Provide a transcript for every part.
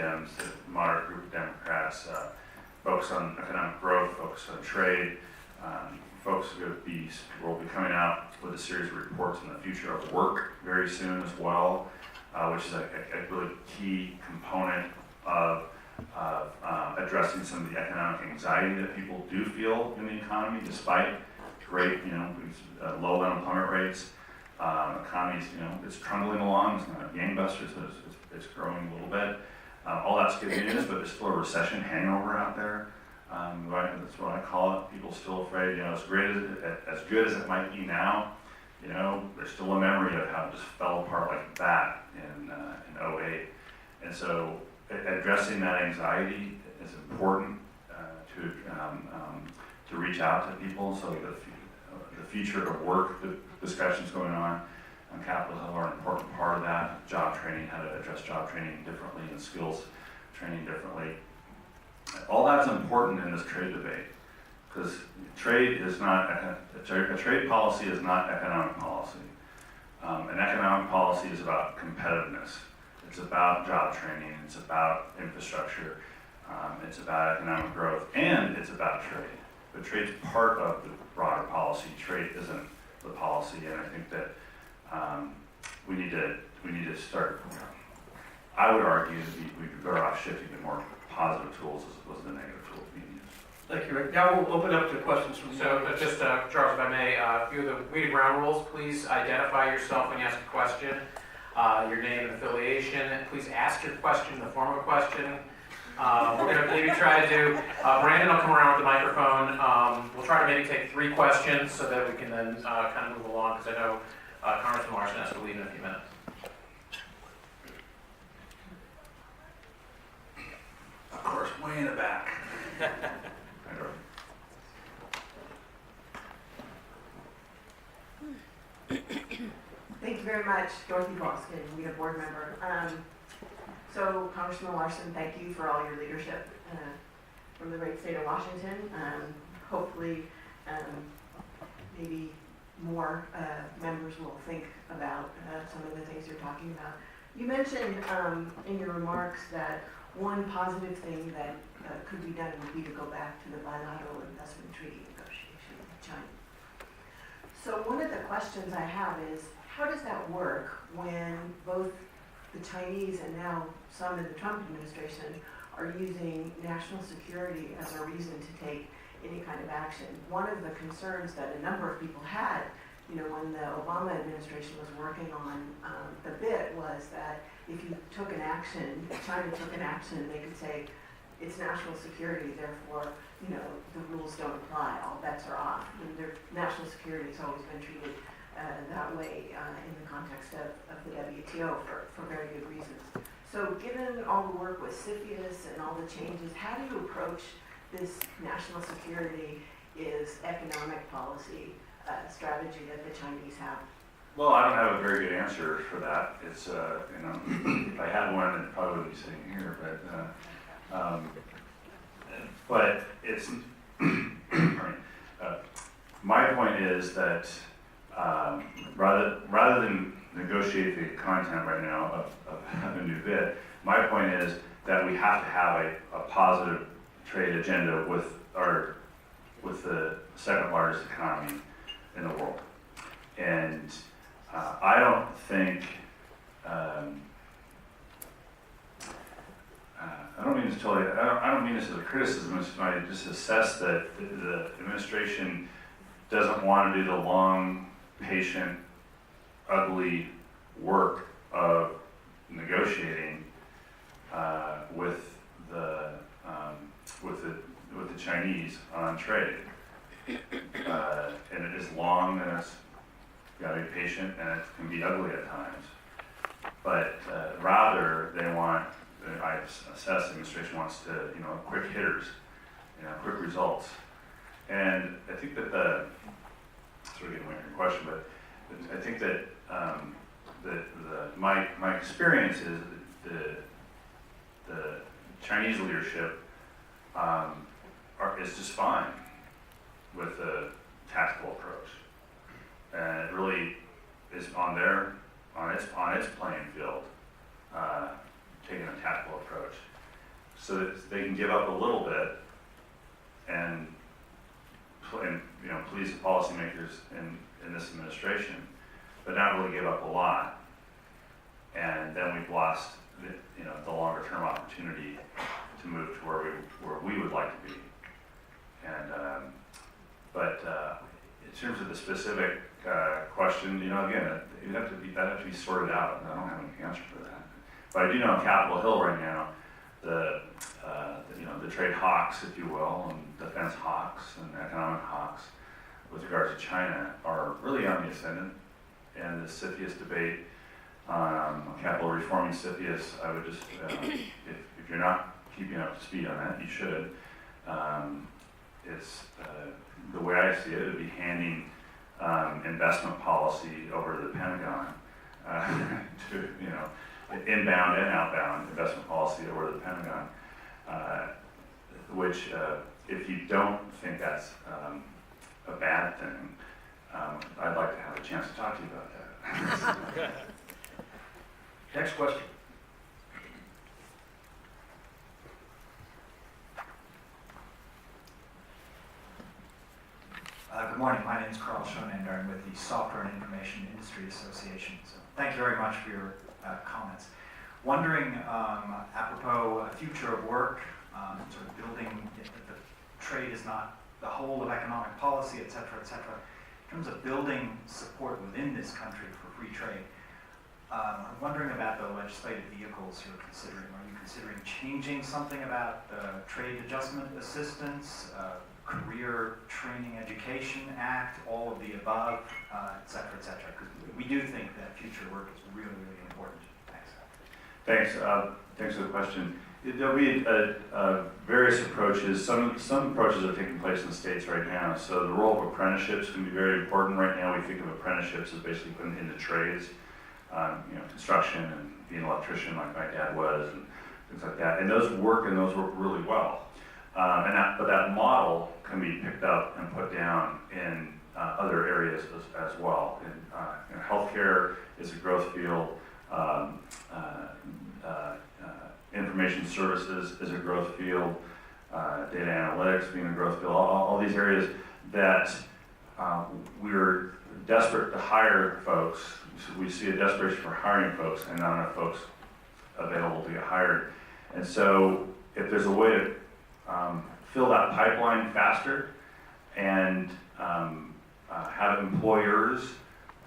Dems, a moderate group of Democrats, focus on economic growth, focus on trade. Folks will be coming out with a series of reports on the future of work very soon as well, which is a really key component of addressing some of the economic anxiety that people do feel in the economy, despite great, low unemployment rates. Economy's, it's trundling along. It's not gangbusters. It's growing a little bit. All that's good news, but there's still a recession hangover out there. That's what I call it. People still afraid. As good as it might be now, there's still a memory of how it just fell apart like that in '08. And so addressing that anxiety is important to reach out to people. So the future of work, the discussions going on Capitol Hill are an important part of that. Job training, how to address job training differently and skills training differently. All that's important in this trade debate, because trade is not, a trade policy is not economic policy. An economic policy is about competitiveness. It's about job training, it's about infrastructure, it's about economic growth, and it's about trade. But trade's part of the broader policy. Trade isn't the policy, and I think that we need to start. I would argue that we'd be better off shifting to more positive tools as opposed to negative tools being used. Thank you, Rick. Now we'll open up to questions from So just, Charles, if I may, a few of the WITA ground rules. Please identify yourself when you ask a question, your name and affiliation. Please ask your question in the form of a question. We're going to maybe try to do, Brandon will come around with the microphone. We'll try to maybe take 3 questions so that we can then kind of move along, because I know Congressman Larsen has to leave in a few minutes. Of course, way in the back. Thank you very much, Dorothy Boston, WITA board member. So, Congressman Larsen, thank you for all your leadership from the great state of Washington. Hopefully, maybe more members will think about some of the things you're talking about. You mentioned in your remarks that one positive thing that could be done would be to go back to the bilateral investment treaty negotiation with China. So one of the questions I have is, how does that work when both the Chinese and now some in the Trump administration are using national security as a reason to take any kind of action? One of the concerns that a number of people had, when the Obama administration was working on the BIT, was that if you took an action, China took an action, they could say it's national security, therefore, the rules don't apply, all bets are off. And national security has always been treated that way in the context of the WTO for very good reasons. So given all the work with CFIUS and all the changes, how do you approach this national security is economic policy strategy that the Chinese have? Well, I don't have a very good answer for that. It's, if I had one, it probably would be sitting here, but it's, my point is that rather than negotiate the content right now of a new bid, my point is that we have to have a positive trade agenda with the second largest economy in the world. And I don't think, I don't mean this as a criticism, I just assess that the administration doesn't want to do the long, patient, ugly work of negotiating with the Chinese on trade. And it is long, and it's got to be patient, and it can be ugly at times. But rather, they want, I assess the administration wants to, quick hitters, quick results. And I think that sort of getting away from your question, but I think that my experience is the Chinese leadership is just fine with the tactical approach, and it really is on its playing field, taking a tactical approach. so that they can give up a little bit and please the policymakers in this administration, but not really give up a lot. And then we've lost the longer term opportunity to move to where we would like to be. And in terms of the specific question, again, that'd have to be sorted out, and I don't have any answer for that. But I do know on Capitol Hill right now, the trade hawks, if you will, and defense hawks and economic hawks with regard to China are really on the ascendant. And the CFIUS debate, capital reforming CFIUS, I would just, if you're not keeping up to speed on that, you should. It's the way I see it would be handing investment policy over to the Pentagon, to inbound and outbound investment policy over to the Pentagon, which if you don't think that's a bad thing, I'd like to have a chance to talk to you about that. Next question. Good morning. My name is Carl Schoenander. I'm with the Software and Information Industry Association. So thank you very much for your comments. Wondering, apropos future of work, sort of building, the trade is not the whole of economic policy, et cetera, et cetera. In terms of building support within this country for free trade, I'm wondering about the legislative vehicles you're considering. Are you considering changing something about the Trade Adjustment Assistance, Career Training Education Act, all of the above, et cetera, et cetera? Because we do think that future work is really, really important. Thanks. Thanks for the question. There'll be various approaches. Some approaches are taking place in the states right now. So the role of apprenticeships can be very important. Right now, we think of apprenticeships as basically putting into trades, construction and being an electrician like my dad was, and things like that. And those work really well. But that model can be picked up and put down in other areas as well. Healthcare is a growth field. Information services is a growth field. Data analytics being a growth field. All these areas that we're desperate to hire folks. So we see a desperation for hiring folks and not enough folks available to get hired. And so if there's a way to fill that pipeline faster and have employers,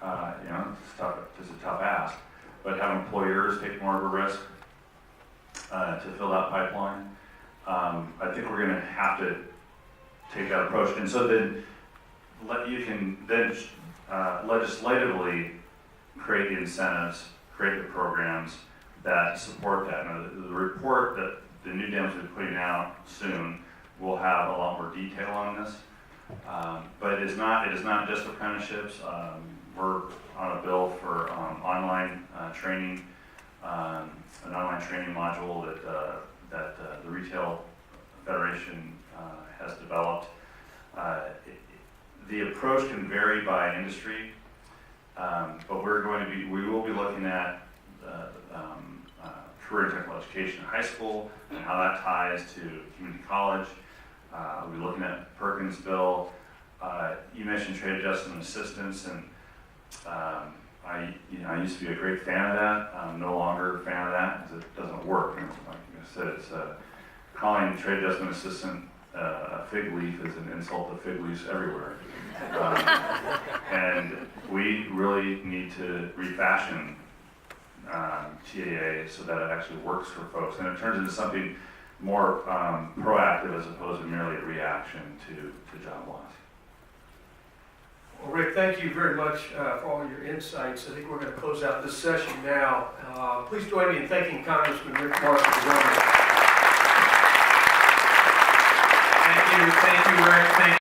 it's a tough ask, but have employers take more of a risk to fill that pipeline. I think we're going to have to take that approach. And so then you can then legislatively create the incentives, create the programs that support that. Now, the report that the new Dems will be putting out soon will have a lot more detail on this. But it is not just apprenticeships. We're on a bill for online training, an online training module that the Retail Federation has developed. The approach can vary by industry, but we will be looking at career and technical education in high school and how that ties to community college. We'll be looking at Perkins' bill. You mentioned trade adjustment assistance, and I used to be a great fan of that. I'm no longer a fan of that because it doesn't work. And like I said, it's calling trade adjustment assistant a fig leaf is an insult to fig leaves everywhere. And we really need to refashion TAA so that it actually works for folks, and it turns into something more proactive as opposed to merely a reaction to job loss. Well, Rick, thank you very much for all your insights. I think we're going to close out this session now. Please join me in thanking Congressman Rick Mark for joining us. Thank you, Rick. Thank